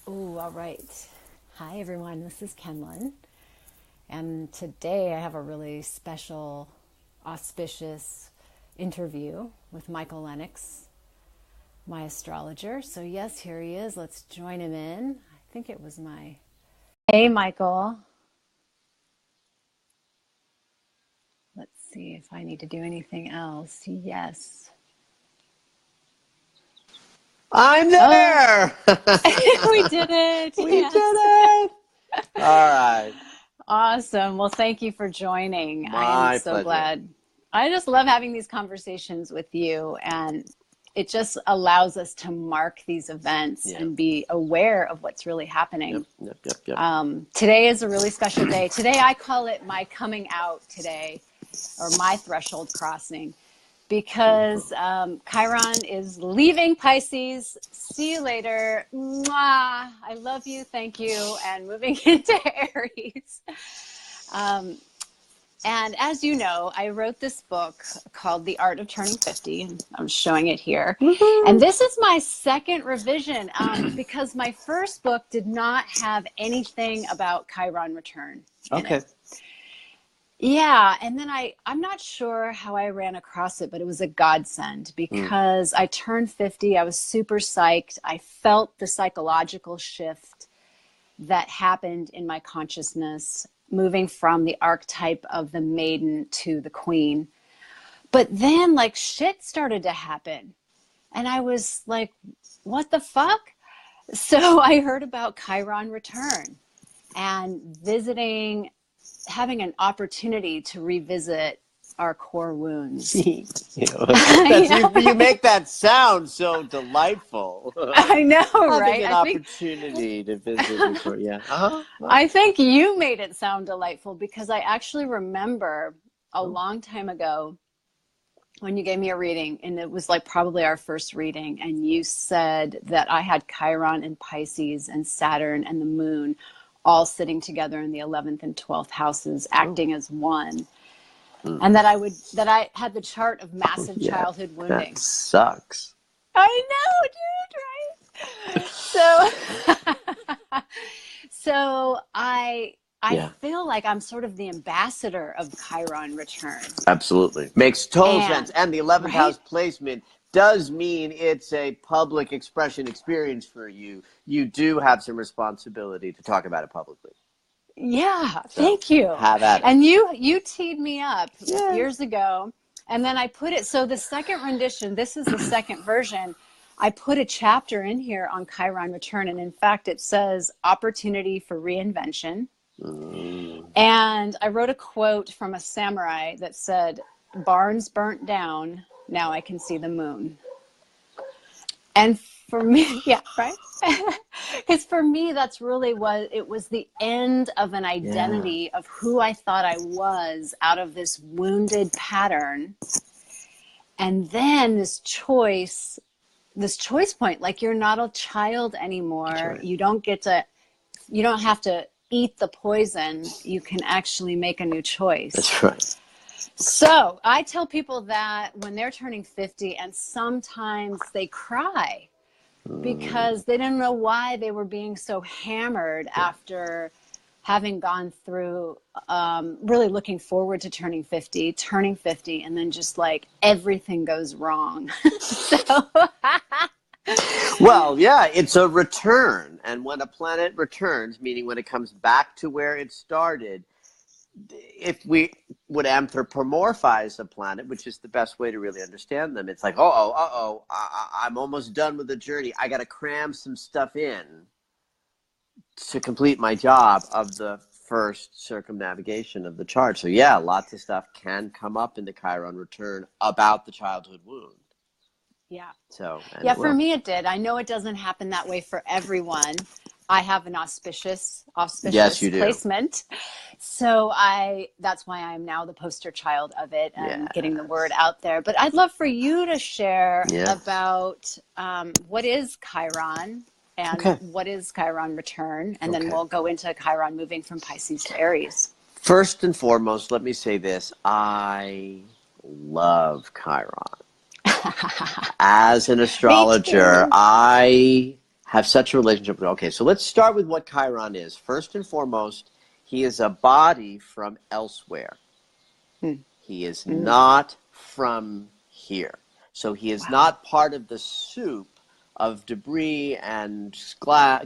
Oh, all right. Hi, everyone. This is Kenlyn. And today I have a really special, auspicious interview with Michael Lennox, my astrologer. So, yes, here he is. Let's join him in. I think it was my. Hey, Michael. Let's see if I need to do anything else. Yes. I'm Oh, there. we did it. We did Yes. it. All right. Awesome. Well, thank you for joining. I am My so pleasure. glad. I just love having these conversations with you, and it just allows us to mark these events Yeah. and be aware of what's really Yep. happening. Yep. Yep. Yep. Today is a really special day. Today, I call it my coming out today, or my threshold crossing, because Chiron is leaving Pisces. See you later. Mwah. I love you. Thank you. And moving into Aries. Um, and as you know, I wrote this book called The Art of Turning 50. And I'm showing it here. And Woohoo. this is my second revision because my first book did not have anything about Chiron Return in Okay. it. Yeah, and then I'm not sure how I ran across it, but it was a godsend Mm. because I turned 50. I was super psyched. I felt the psychological shift that happened in my consciousness, moving from the archetype of the maiden to the queen. But then, like, shit started to happen. And I was like, what the fuck? So I heard about Chiron Return and having an opportunity to revisit our core wounds. You know, You that's you. know, You make that sound so delightful. I know, Having right? an opportunity to visit before. Yeah. Well, I think you made it sound delightful because I actually remember a oh. long time ago when you gave me a reading, and it was like probably our first reading, and you said that I had Chiron and Pisces and Saturn and the moon all sitting together in the 11th and 12th houses Oh. acting as one, Mm. and that I had the chart of massive Yeah. childhood That wounding. sucks. I know, dude, right? So so I Yeah. feel like I'm sort of the ambassador of Chiron Return. Absolutely. Makes total sense. And And the 11th right? house placement does mean it's a public expression experience for you. You do have some responsibility to talk about it publicly. Yeah, So thank you. have at it. And you teed me up Yeah. years ago, and then I put it, so the second rendition, this is the second version. I put a chapter in here on Chiron Return, and in fact it says opportunity for reinvention. Mm. And I wrote a quote from a samurai that said, "Barns burnt down, now I can see the moon." And for me, yeah, right? Because for me, that's really what it was, the end of an Yeah. identity of who I thought I was out of this wounded pattern. And then this choice point, like you're not a child That's anymore. right. You don't have to eat the poison. You can actually make a new choice. That's right. So I tell people that when they're turning 50, and sometimes they cry Mm. because they didn't know why they were being so hammered Yeah. after having gone through really looking forward to turning 50, and then just like everything goes wrong. So, Well, yeah, it's a return. And when a planet returns, meaning when it comes back to where it started, if we would anthropomorphize a planet, which is the best way to really understand them, it's like, I'm almost done with the journey. I got to cram some stuff in to complete my job of the first circumnavigation of the chart. So yeah, lots of stuff can come up in the Chiron return about the childhood wound. yeah. So, and Yeah, it for will. me it did. I know it doesn't happen that way for everyone. I have an Yes, auspicious you do. placement. So that's why I'm now the poster child of it and getting the word Yes. out there. But I'd love for you to share Yes. about what is Chiron and Okay. what is Chiron return. And then Okay. we'll go into Chiron moving from Pisces to Aries. First and foremost, let me say this. I love Chiron. As an Me astrologer, too. I have such a relationship with. Okay, so let's start with what Chiron is. First and foremost, he is a body from elsewhere. He is not from here. So he is not part of the soup of debris and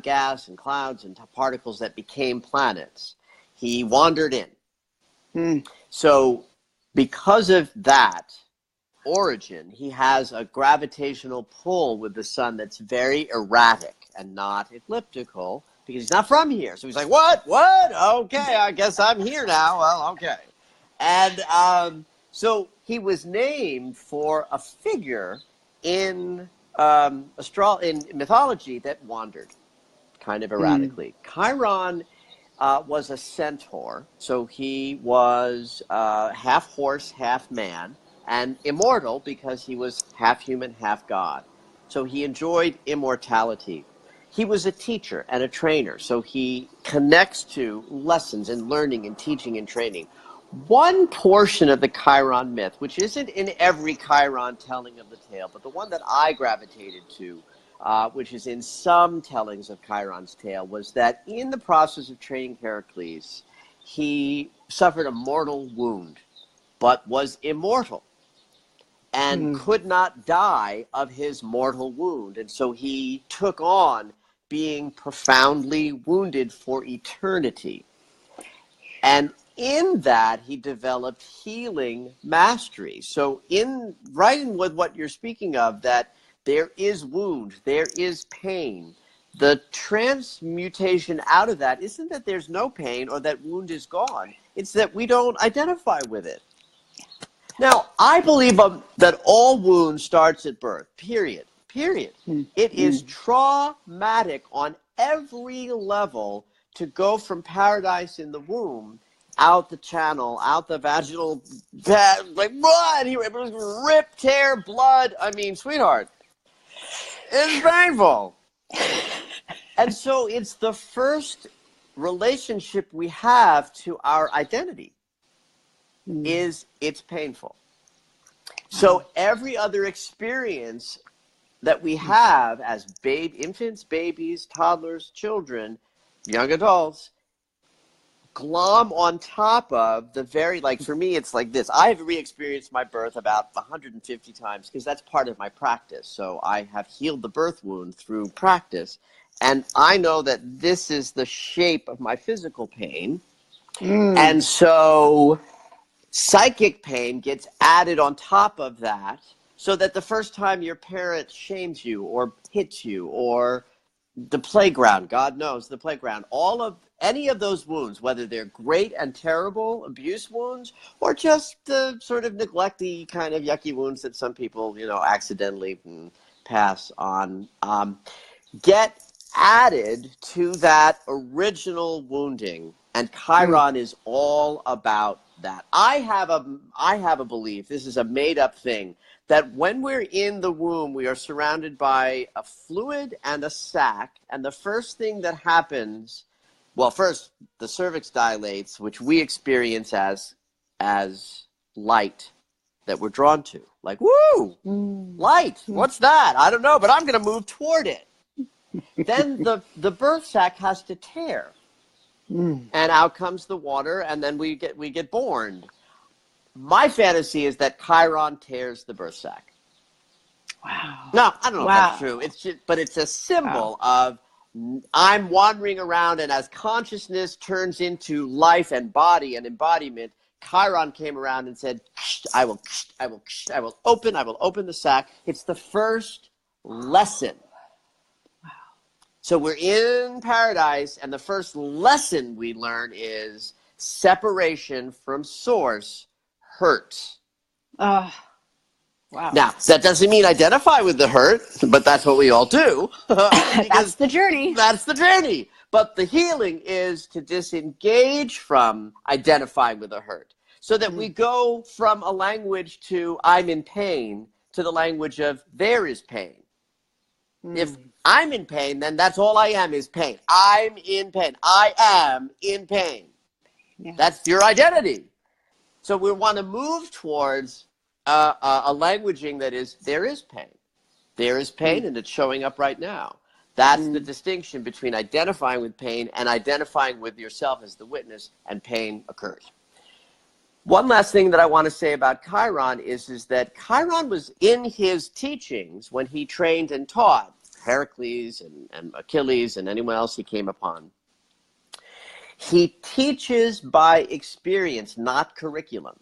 gas and clouds and particles that became planets. He wandered in. So because of that origin, he has a gravitational pull with the sun that's very erratic and not elliptical, because he's not from here. So he's like, what? Okay, I guess I'm here now. Well, okay. And so he was named for a figure in in mythology that wandered kind of erratically. Chiron was a centaur, so he was half horse, half man, and immortal because he was half human, half god. So he enjoyed immortality. He was a teacher and a trainer, so he connects to lessons and learning and teaching and training. One portion of the Chiron myth, which isn't in every Chiron telling of the tale, but the one that I gravitated to, which is in some tellings of Chiron's tale, was that in the process of training Heracles, he suffered a mortal wound, but was immortal and could not die of his mortal wound. And so he took on being profoundly wounded for eternity. And in that, he developed healing mastery. So right in with what you're speaking of, that there is wound, there is pain. The transmutation out of that isn't that there's no pain or that wound is gone. It's that we don't identify with it. Now, I believe that all wound starts at birth, period. It is traumatic on every level to go from paradise in the womb out the channel, out the vaginal, like blood, rip, tear, blood. I mean, sweetheart, it's painful. And so it's the first relationship we have to our identity is it's painful. So every other experience that we have as infants, babies, toddlers, children, young adults, glom on top of the very, like for me, it's like this. I have re-experienced my birth about 150 times because that's part of my practice. So I have healed the birth wound through practice. And I know that this is the shape of my physical pain. And so psychic pain gets added on top of that, so that the first time your parent shames you or hits you, or the playground, God knows, the playground, any of those wounds, whether they're great and terrible abuse wounds or just the sort of neglecty kind of yucky wounds that some people, accidentally pass on, get added to that original wounding. And Chiron is all about that. I have a belief, this is a made-up thing, that when we're in the womb, we are surrounded by a fluid and a sac, and the first thing that happens, well, first, the cervix dilates, which we experience as light that we're drawn to. Like, woo, light, what's that? I don't know, but I'm going to move toward it. Then the birth sac has to tear. And out comes the water, and then we get born. My fantasy is that Chiron tears the birth sac. Wow. No, I don't know if that's true. But it's a symbol of I'm wandering around, and as consciousness turns into life and body and embodiment, Chiron came around and said, I will open the sac. It's the first lesson. So we're in paradise, and the first lesson we learn is separation from source hurts. Wow. Now, that doesn't mean identify with the hurt, but that's what we all do. That's the journey. That's the journey. But the healing is to disengage from identifying with the hurt, so that we go from a language to I'm in pain to the language of there is pain. If I'm in pain, then that's all I am is pain. I'm in pain. I am in pain. Yeah. That's your identity. So we want to move towards a languaging that is, there is pain. There is pain, and it's showing up right now. That's the distinction between identifying with pain and identifying with yourself as the witness, and pain occurs. One last thing that I want to say about Chiron is that Chiron was in his teachings when he trained and taught Heracles and Achilles and anyone else he came upon. He teaches by experience, not curriculum.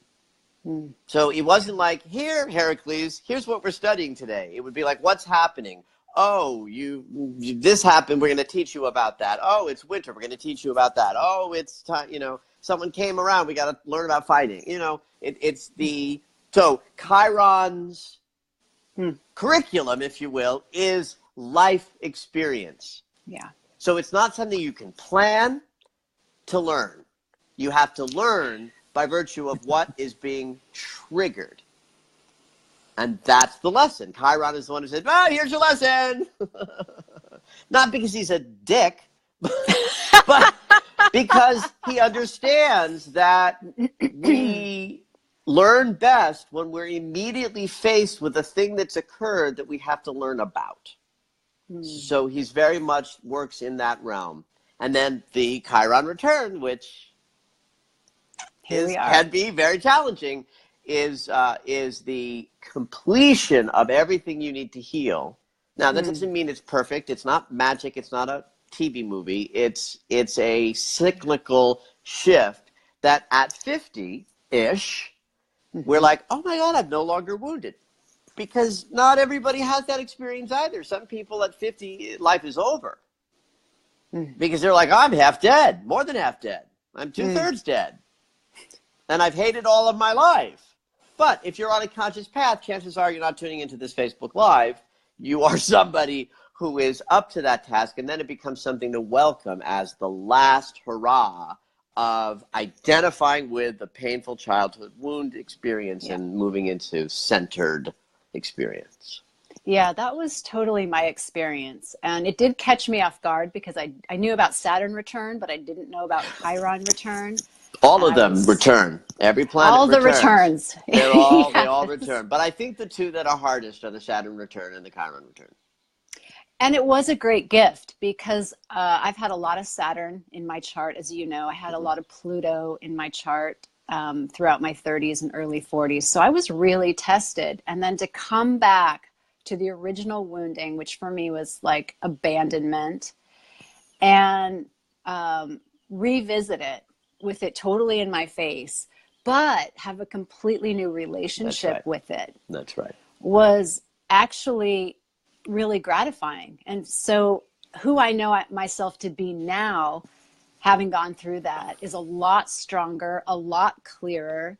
So it wasn't like, here, Heracles, here's what we're studying today. It would be like, what's happening? Oh, this happened, we're going to teach you about that. Oh, it's winter, we're going to teach you about that. Oh, it's time, someone came around, we got to learn about fighting. So Chiron's curriculum, if you will, is life experience. Yeah. So it's not something you can plan to learn. You have to learn by virtue of what is being triggered. And that's the lesson. Chiron is the one who said, here's your lesson. Not because he's a dick, but because he understands that we learn best when we're immediately faced with a thing that's occurred that we have to learn about. So he's very much works in that realm. And then the Chiron Return, which can be very challenging, is the completion of everything you need to heal. Now, that doesn't mean it's perfect. It's not magic. It's not a TV movie. It's a cyclical shift that at 50-ish, we're like, oh my God, I'm no longer wounded. Because not everybody has that experience either. Some people at 50, life is over. Because they're like, I'm half dead, more than half dead. I'm 2/3 dead. And I've hated all of my life. But if you're on a conscious path, chances are you're not tuning into this Facebook Live. You are somebody who is up to that task, and then it becomes something to welcome as the last hurrah of identifying with the painful childhood wound experience and moving into centered experience. Yeah, that was totally my experience. And it did catch me off guard because I knew about Saturn return, but I didn't know about Chiron return. All of them return. Every planet all the returns. They all return. But I think the two that are hardest are the Saturn return and the Chiron return. And it was a great gift because I've had a lot of Saturn in my chart, as you know. I had a lot of Pluto in my chart throughout my 30s and early 40s. So I was really tested. And then to come back to the original wounding, which for me was like abandonment, and revisit it with it totally in my face, but have a completely new relationship with it. That's right. Was actually really gratifying. And so who I know myself to be now, having gone through that, is a lot stronger, a lot clearer,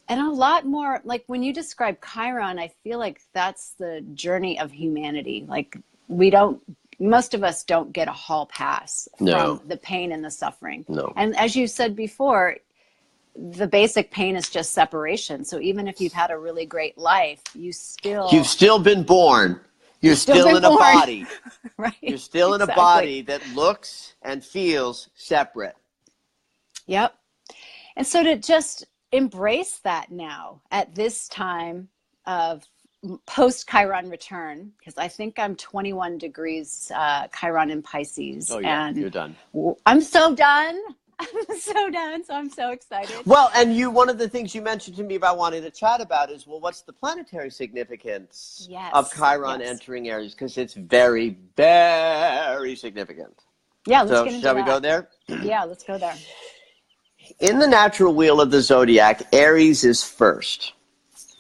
and a lot more, like when you describe Chiron, I feel like that's the journey of humanity. Like most of us don't get a hall pass from the pain and the suffering. No. And as you said before, the basic pain is just separation. So even if you've had a really great life, you've still been born. You're still in a body. Right. You're still in a body that looks and feels separate. Yep. And so to just embrace that now at this time of post Chiron return, because I think I'm 21 degrees Chiron in Pisces. Oh yeah, and you're done. I'm so done. I'm so done. So I'm so excited. Well, and one of the things you mentioned to me about wanting to chat about is, well, what's the planetary significance of Chiron entering Aries? Because it's very, very significant. Yeah, let's get into that. Shall we go there? Yeah, let's go there. In the natural wheel of the zodiac, Aries is first.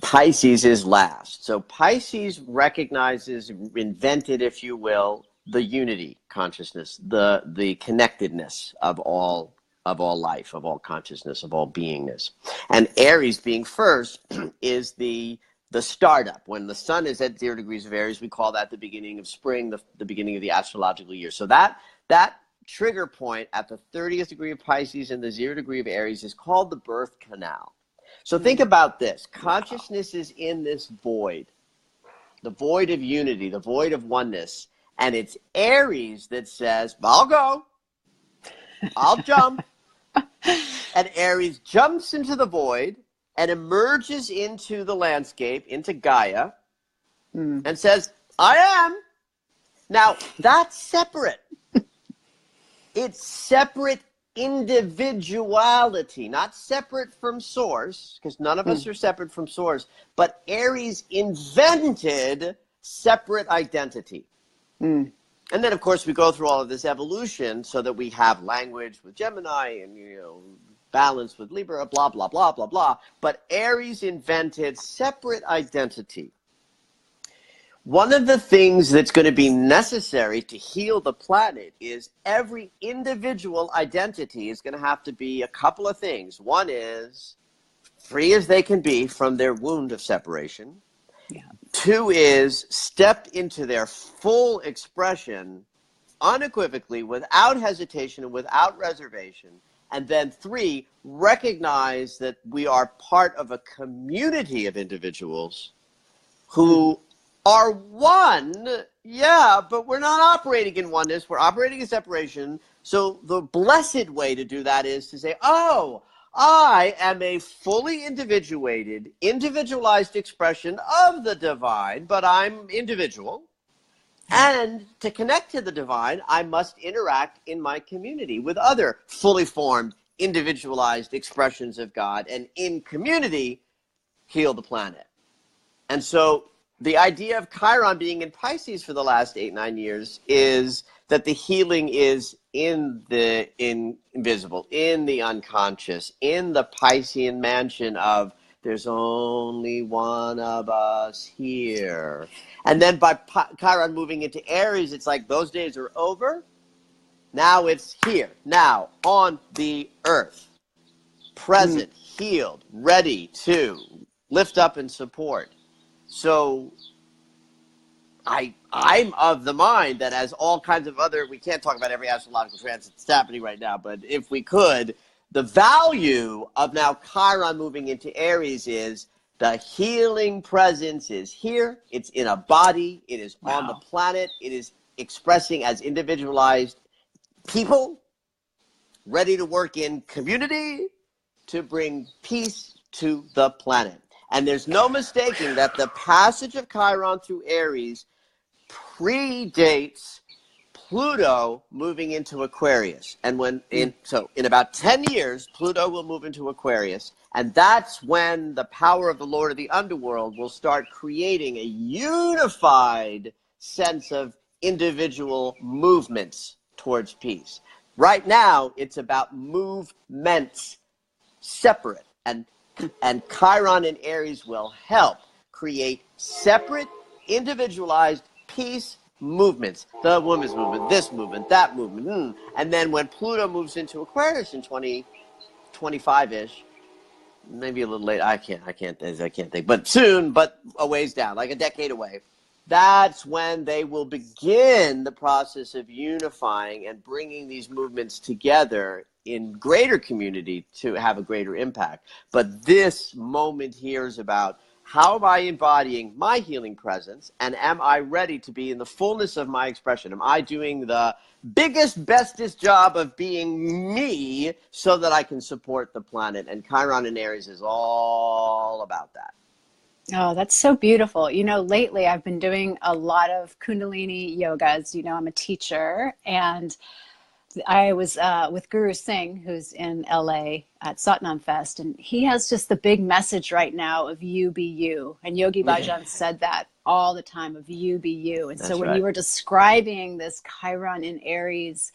Pisces is last. So Pisces recognizes, invented, if you will, the unity consciousness, the connectedness of all life, of all consciousness, of all beingness. And Aries being first is the startup. When the sun is at 0 degrees of Aries, we call that the beginning of spring, the beginning of the astrological year. So that trigger point at the 30th degree of Pisces and the 0 degree of Aries is called the birth canal. So think about this. Consciousness is in this void, the void of unity, the void of oneness. And it's Aries that says, I'll go, I'll jump. And Aries jumps into the void and emerges into the landscape, into Gaia, and says, I am. Now, that's separate. It's separate individuality, not separate from source, because none of us are separate from source, but Aries invented separate identity. And then, of course, we go through all of this evolution so that we have language with Gemini and, balance with Libra, blah, blah, blah, blah, blah. But Aries invented separate identity. One of the things that's going to be necessary to heal the planet is every individual identity is going to have to be a couple of things. One is free as they can be from their wound of separation. Yeah. Two is step into their full expression unequivocally, without hesitation and without reservation. And then three, recognize that we are part of a community of individuals who are one, yeah, but we're not operating in oneness. We're operating in separation. So the blessed way to do that is to say, oh, I am a fully individualized expression of the divine, but I'm individual. And to connect to the divine, I must interact in my community with other fully formed, individualized expressions of God, and in community, heal the planet. And so the idea of Chiron being in Pisces for the last 8-9 years is that the healing is in the invisible, in the unconscious, in the Piscean mansion of there's only one of us here. And then by Chiron moving into Aries, it's like those days are over. Now it's here, now on the earth, present, healed, ready to lift up and support. So I'm of the mind that as all kinds of other, we can't talk about every astrological transit that's happening right now, but if we could, the value of now Chiron moving into Aries is the healing presence is here. It's in a body. It is on the planet. It is expressing as individualized people ready to work in community to bring peace to the planet. And there's no mistaking that the passage of Chiron through Aries predates Pluto moving into Aquarius. And in about 10 years, Pluto will move into Aquarius. And that's when the power of the Lord of the Underworld will start creating a unified sense of individual movements towards peace. Right now, it's about movements separate. And Chiron and Aries will help create separate, individualized peace movements. The women's movement, this movement, that movement. And then when Pluto moves into Aquarius in 2025-ish, maybe a little late, I can't think, but soon, but a ways down, like a decade away, that's when they will begin the process of unifying and bringing these movements together in greater community to have a greater impact. But this moment here is about how am I embodying my healing presence, and am I ready to be in the fullness of my expression? Am I doing the biggest, bestest job of being me so that I can support the planet? And Chiron in Aries is all about that. Oh, that's so beautiful. Lately I've been doing a lot of Kundalini yogas. I'm a teacher, and I was with Guru Singh, who's in LA at Satnam Fest, and he has just the big message right now of you be you. And Yogi Bhajan said that all the time, of you be you. And so when you were describing this Chiron in Aries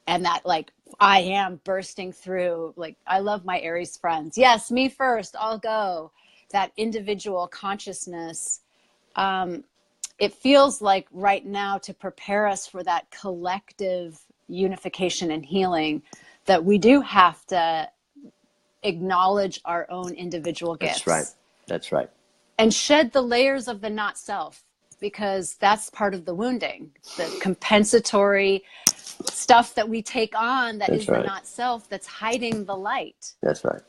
and that, like, I am bursting through, like, I love my Aries friends. Yes, me first, I'll go. That individual consciousness, it feels like right now, to prepare us for that collective unification and healing, that we do have to acknowledge our own individual gifts. That's right. And shed the layers of the not self, because that's part of the wounding, the compensatory stuff that we take on that is the not self, that's hiding the light. That's right.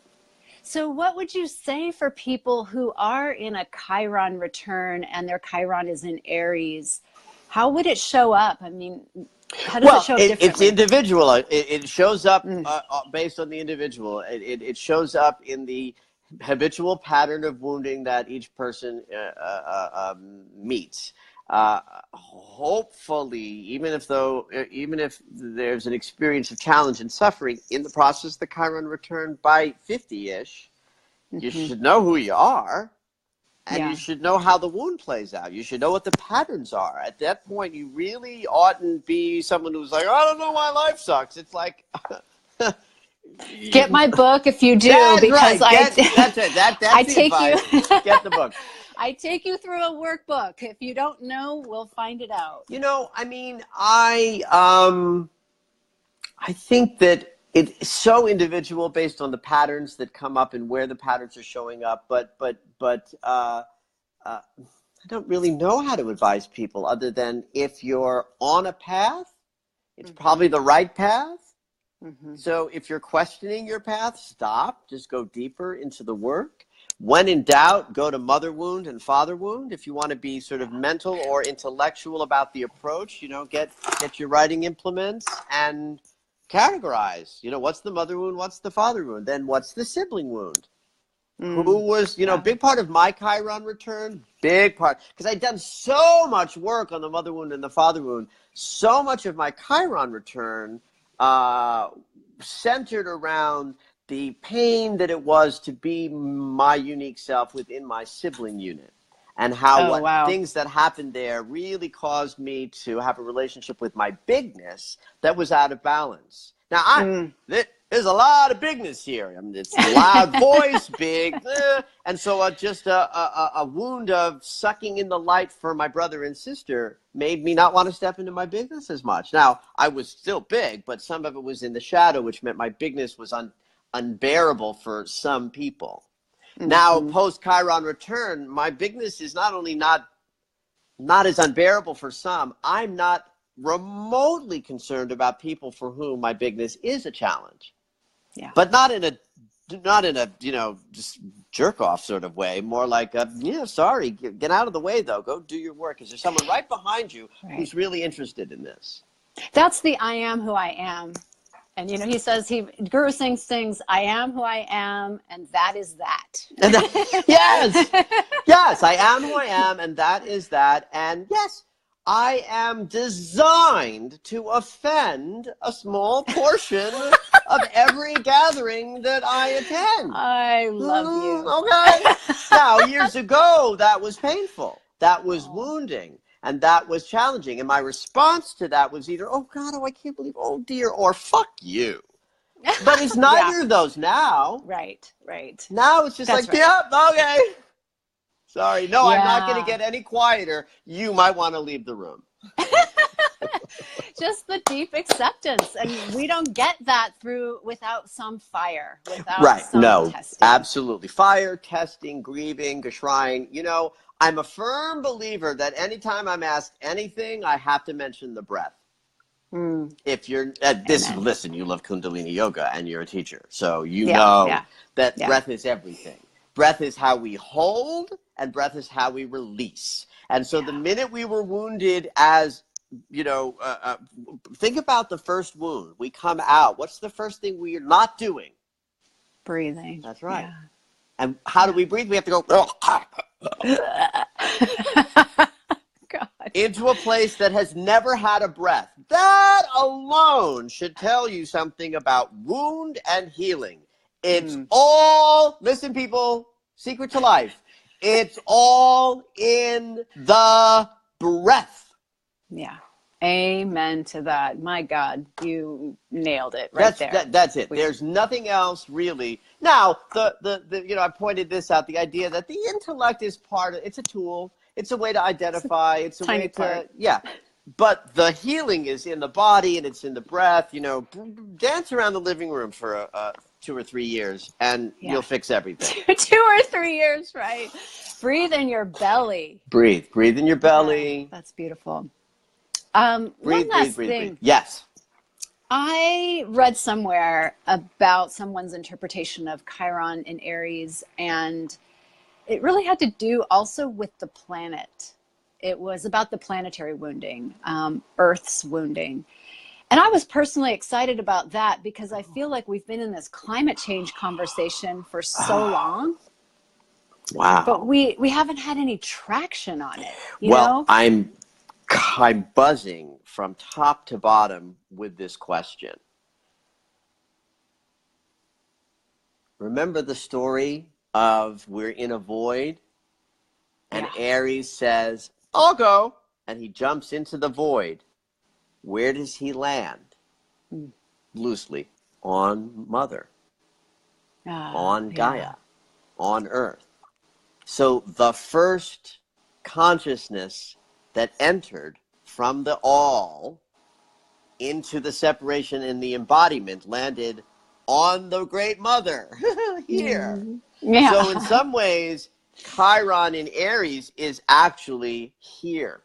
So what would you say for people who are in a Chiron return and their Chiron is in Aries? How would it show up? I mean, how does it show up differently? It's individual. It shows up based on the individual. It shows up in the habitual pattern of wounding that each person meets. hopefully, even if there's an experience of challenge and suffering in the process of the Chiron return by 50-ish, you should know who you are. And you should know how the wound plays out. You should know what the patterns are. At that point, you really oughtn't be someone who's like, I don't know why life sucks. It's like... Get my book if you do, that's because right. That's it. That's I the take advice. you. Get the book. I take you through a workbook. If you don't know, we'll find it out. You know, I mean, I think that it's so individual based on the patterns that come up and where the patterns are showing up. But I don't really know how to advise people other than if you're on a path, it's probably the right path. So if you're questioning your path, stop. Just go deeper into the work. When in doubt, go to mother wound and father wound. If you want to be sort of mental or intellectual about the approach, you know, get your writing implements and categorize. You know, what's the mother wound? What's the father wound? Then what's the sibling wound? Who was, you know, big part of my Chiron return, big part, because I'd done so much work on the mother wound and the father wound. So much of my Chiron return centered around the pain that it was to be my unique self within my sibling unit, and how things that happened there really caused me to have a relationship with my bigness that was out of balance. Now, there's a lot of bigness here. I mean, it's a loud voice, big, and so just a wound of sucking in the light for my brother and sister made me not want to step into my bigness as much. Now, I was still big, but some of it was in the shadow, which meant my bigness was unbearable for some people. Now, post Chiron return, my bigness is not only not as unbearable for some, I'm not remotely concerned about people for whom my bigness is a challenge. Yeah. But not in a you know, just jerk off sort of way, more like sorry, get out of the way though, go do your work. Is there someone right behind you who's really interested in this? That's the I am who I am. And, you know, he says, Guru Singh sings, I am who I am, and that is that. Yes, I am who I am, and that is that. And yes, I am designed to offend a small portion of every gathering that I attend. I love you. Okay. Now, years ago, that was painful. That was wounding. And that was challenging. And my response to that was either, oh, God, oh, I can't believe, oh, dear, or fuck you. But it's neither of those now. Right. Now it's just yep, okay. Sorry. No, I'm not going to get any quieter. You might want to leave the room. Just the deep acceptance. And we don't get that without some fire, without some testing. Absolutely. Fire, testing, grieving, geschrien. You know, I'm a firm believer that anytime I'm asked anything, I have to mention the breath. If you're listen, you love Kundalini yoga and you're a teacher, so you know that breath is everything. Breath is how we hold, and breath is how we release. And so the minute we were wounded, as you know, think about the first wound. We come out. What's the first thing we're not doing? Breathing. That's right. Yeah. And how do we breathe? We have to go into a place that has never had a breath. That alone should tell you something about wound and healing. It's all, listen people, secret to life. It's all in the breath. Yeah. Amen to that. My God, you nailed it there. That's it. There's nothing else really. Now, the you know, I pointed this out, the idea that the intellect is it's a tool. It's a way to identify. It's a way to, but the healing is in the body and it's in the breath. You know, dance around the living room for 2 or 3 years and you'll fix everything. 2 or 3 years, right? Breathe in your belly. Breathe in your belly. Yeah, that's beautiful. One last thing. Yes. I read somewhere about someone's interpretation of Chiron in Aries, and it really had to do also with the planet. It was about the planetary wounding, Earth's wounding. And I was personally excited about that because I feel like we've been in this climate change conversation for so long. Wow. But we haven't had any traction on it. You know? I'm I'm buzzing from top to bottom with this question. Remember the story of we're in a void and Aries says, I'll go. And he jumps into the void. Where does he land? Loosely on Mother, on Gaia, on Earth. So the first consciousness that entered from the all into the separation and the embodiment landed on the Great Mother here. Yeah. So in some ways, Chiron in Aries is actually here,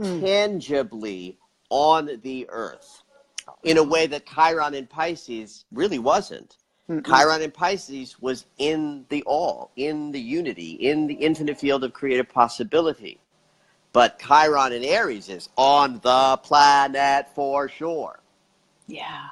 tangibly on the Earth, in a way that Chiron in Pisces really wasn't. Chiron in Pisces was in the all, in the unity, in the infinite field of creative possibility. But Chiron in Aries is on the planet for sure. Yeah.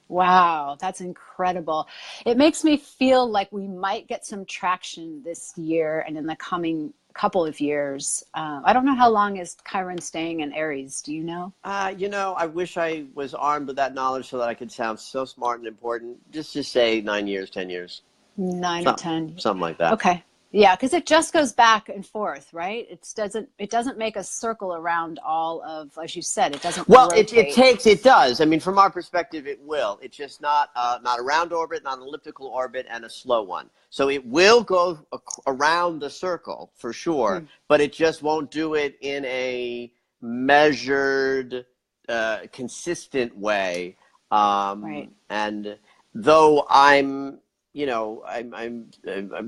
Wow, that's incredible. It makes me feel like we might get some traction this year and in the coming couple of years. I don't know how long is Chiron staying in Aries. Do you know? I wish I was armed with that knowledge so that I could sound so smart and important. Just say 9 years, 10 years. 9 or 10. Something like that. Okay. Yeah, because it just goes back and forth, right? It doesn't make a circle around all of, as you said, it doesn't rotate. It does. I mean, from our perspective, it will. It's just not a round orbit, not an elliptical orbit, and a slow one. So it will go around the circle for sure, but it just won't do it in a measured, consistent way. Right. And though I'm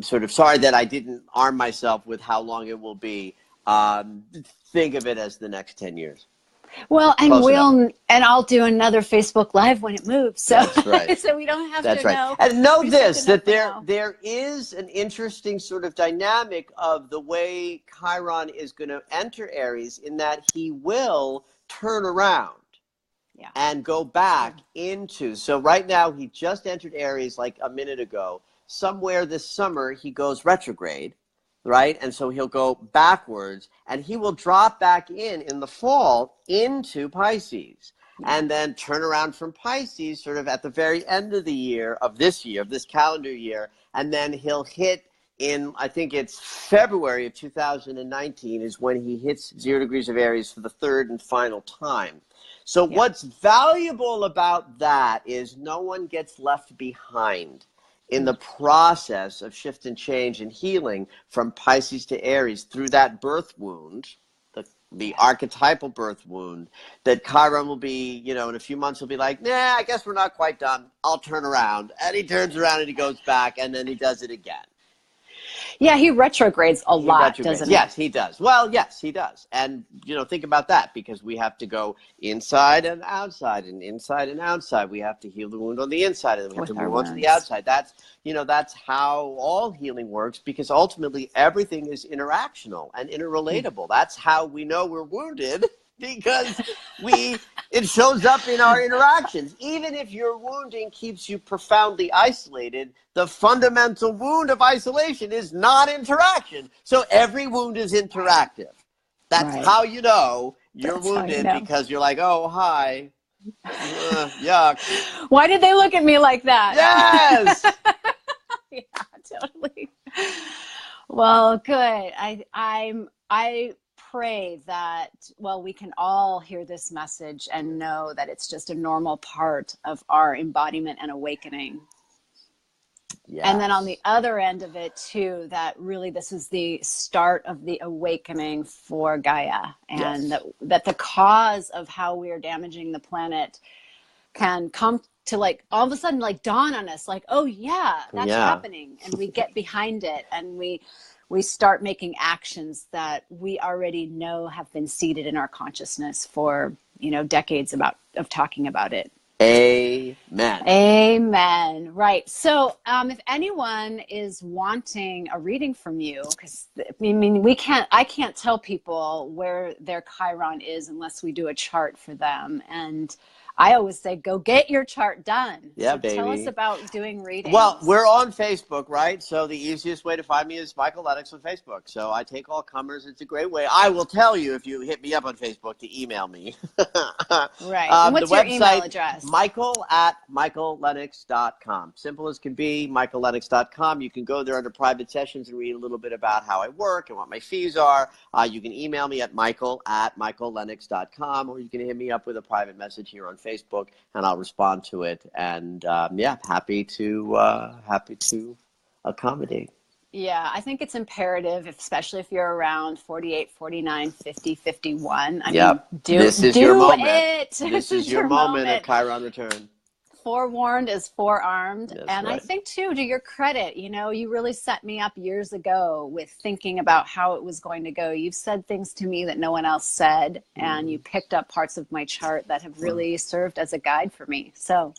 sort of sorry that I didn't arm myself with how long it will be. Think of it as the next 10 years. Well, and I'll do another Facebook Live when it moves. So, that's right. So we don't have that's to right. know. And know this, that there is an interesting sort of dynamic of the way Chiron is going to enter Aries, in that he will turn around. Yeah. And go back into, so right now he just entered Aries like a minute ago. Somewhere this summer he goes retrograde, right? And so he'll go backwards and he will drop back in the fall into Pisces, and then turn around from Pisces sort of at the very end of the year, of this calendar year, and then he'll hit in, I think it's February of 2019 is when he hits 0 degrees of Aries for the third and final time. So what's valuable about that is no one gets left behind in the process of shift and change and healing from Pisces to Aries through that birth wound, the archetypal birth wound, that Chiron will be, in a few months he'll be like, nah, I guess we're not quite done. I'll turn around. And he turns around and he goes back, and then he does it again. Yeah, he retrogrades a lot, doesn't he? Yes, he does. Well, yes, he does. And, think about that, because we have to go inside and outside, and inside and outside. We have to heal the wound on the inside, and we have to move on to the outside. That's, that's how all healing works, because ultimately everything is interactional and interrelatable. That's how we know we're wounded, because it shows up in our interactions. Even if your wounding keeps you profoundly isolated, the fundamental wound of isolation is non-interaction. So every wound is interactive. That's how you know you're wounded, because you're like, oh, hi. Yuck. Why did they look at me like that? Yes. Yeah, totally. Well, good. I pray that, we can all hear this message and know that it's just a normal part of our embodiment and awakening. Yes. And then on the other end of it too, that really this is the start of the awakening for Gaia, and that the cause of how we are damaging the planet can come to all of a sudden dawn on us, oh yeah, that's happening, and we get behind it, and we start making actions that we already know have been seeded in our consciousness for decades of talking about it. Amen. Amen. Right. So if anyone is wanting a reading from you, because I can't tell people where their Chiron is unless we do a chart for them. And I always say, go get your chart done. Yeah, So tell us baby. about doing readings. Well, we're on Facebook, right? So the easiest way to find me is Michael Lennox on Facebook. So I take all comers. It's a great way. I will tell you if you hit me up on Facebook to email me. Right. And what's the your website, email address? michael@michaellennox.com. Simple as can be, michaellennox.com. You can go there under private sessions and read a little bit about how I work and what my fees are. You can email me at michael@michaellennox.com, or you can hit me up with a private message here on Facebook, and I'll respond to it. And yeah, happy to accommodate. Yeah, I think it's imperative, especially if you're around 48, 49, 50, 51. I mean, This is do your moment. it. This is your moment of Chiron return. Forewarned is forearmed. That's and right. I think, too, to your credit, you know, you really set me up years ago with thinking about how it was going to go. You've said things to me that no one else said, and you picked up parts of my chart that have really served as a guide for me. So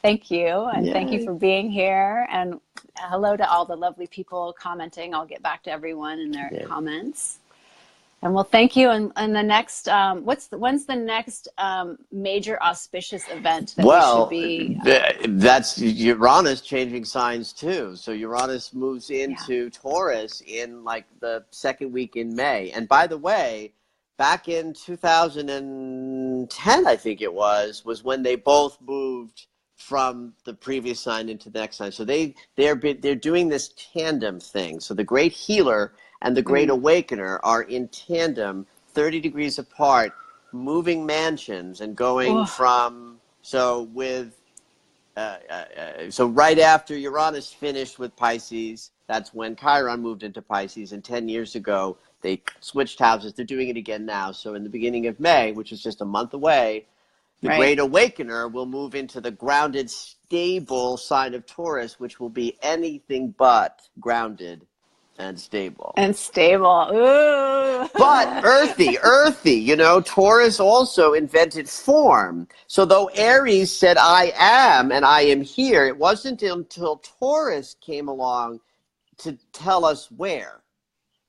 thank you. And thank you for being here. And hello to all the lovely people commenting. I'll get back to everyone in their comments. And well, thank you. And the next, when's the next major auspicious event that we should be? That's Uranus changing signs too. So Uranus moves into Taurus in like the second week in May. And by the way, back in 2010, I think it was when they both moved from the previous sign into the next sign. So they're doing this tandem thing. So the Great Healer and the Great Awakener are in tandem, 30 degrees apart, moving mansions and going from, so right after Uranus finished with Pisces, that's when Chiron moved into Pisces, and 10 years ago, they switched houses. They're doing it again now. So in the beginning of May, which is just a month away, the Great Awakener will move into the grounded, stable sign of Taurus, which will be anything but grounded and stable. Ooh. But earthy, you know, Taurus also invented form. So though Aries said, I am and I am here, it wasn't until Taurus came along to tell us where.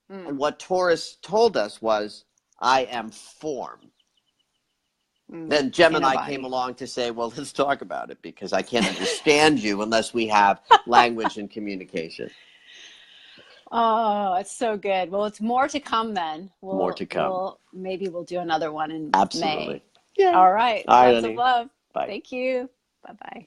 And what Taurus told us was, I am form. Then Gemini came along to say, well, let's talk about it, because I can't understand you unless we have language and communication. Oh, it's so good. Well, it's more to come then. More to come. Maybe we'll do another one in Absolutely. May. Yeah. All right. All right, Lots of love. Bye. Thank you. Bye-bye.